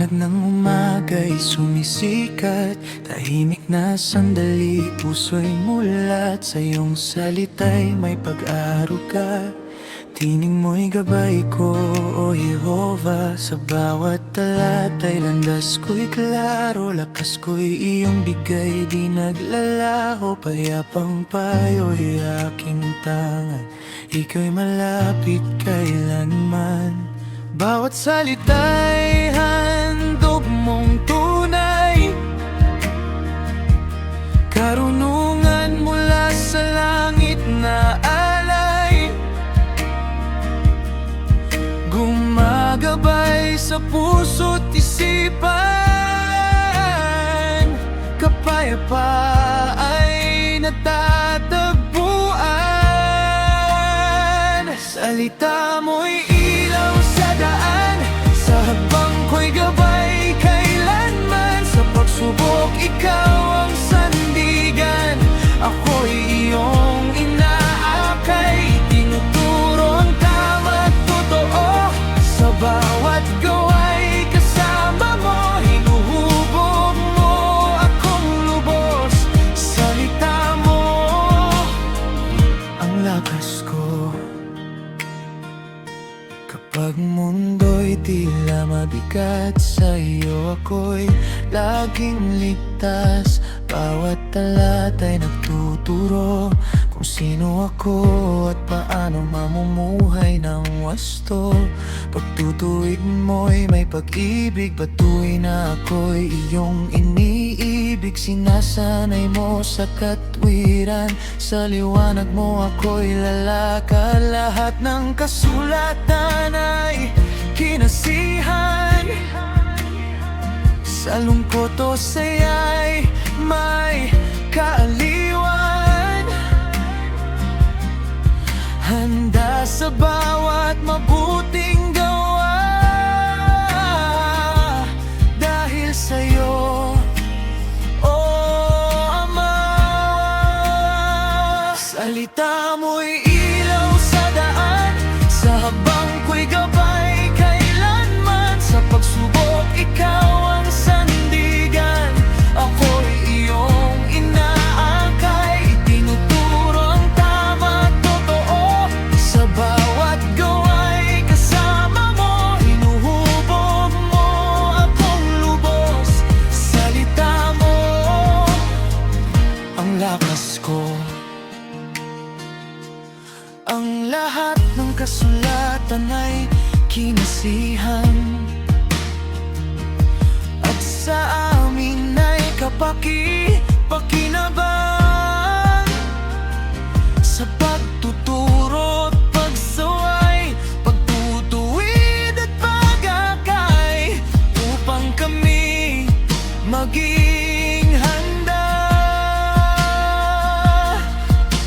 liwanag ng umaga'y sumisikat. Tahimik na sandali, puso'y mulat. Sa iyong salita'y may pag-aaruga. Tining mo'y gabay ko, O Jehova. Sa bawat talata'y landas ko'y klaro. Lakas ko'y iyong bigay, di naglalaho. Payapang payo'y aking tangan, ika'y malapit kailanman. Bawat salita'y handog mong tunay, karunungan mula sa langit na alay. Gumagabay sa puso't isipan, kapayapaan ay natatagpuan. Salita mo'y ilaw sa daan, sa habang ko'y gabay kailanman. Sa pagsubok ikaw ang sandigan, ako'y iyong inaakay. Tinuturo ang tama't totoo, sa bawat gawa'y kasama mo. Hinuhubog mo akong lubos, salita mo ang lakas ko. Kapag mundo'y tila mabigat, sa iyo ako'y laging ligtas. Bawat talata'y nagtuturo kung sino ako at paano mamumuhay ng wasto. Pagtutuwid mo'y may pag-ibig, patuloy na ako'y iyong iniibig. Sinasanay mo sa katwiran, sa liwanag mo ako'y lalakad. Lahat ng kasulatan ay kinasihan, sa lungkot o saya'y may kaaliwan. Handa sa bawat mabuting gawa, dahil sa'yo, O Ama. Salita mo'y ilaw sa daan, sa habang ko'y gabay kailanman. Sa pagsubok ikaw ang sandigan, ako'y iyong inaakay. Itinuturo ang tama at totoo, sa bawat gawa'y kasama mo. Hinuhubog mo akong lubos, salita mo ang lakas ko. Ang lahat ng kasulatan ay kinasihan, at sa amin ay kapaki-pakinabang. Sa pagtuturo at pagsaway, pagtutuwid at pag-akay, upang kami maging handa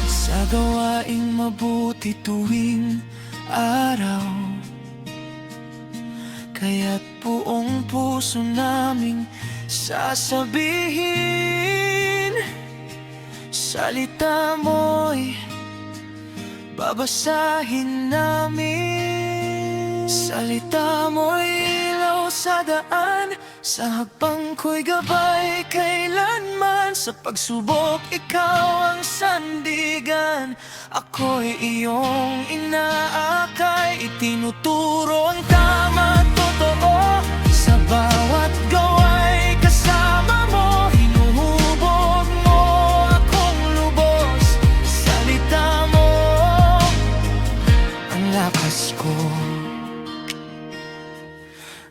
sa gawaing mabuti tuwing araw. Kaya't buong puso naming sasabihin, salita mo'y babasahin namin. Salita mo'y ilaw sa daan, sa habang ko'y gabay kailanman. Sa pagsubok ikaw ang sandigan, ako'y iyong inaakay. Itinuturo ang tama at totoo, sa bawat gawa'y kasama mo. Hinuhubog mo akong lubos, salita mo ang lakas ko.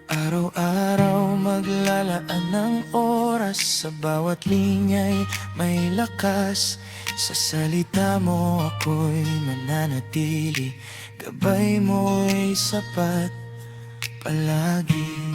Araw-araw maglalaan ng oras, sa bawat linya'y may lakas. Sa salita mo ako'y mananatili, gabay mo'y sapat palagi.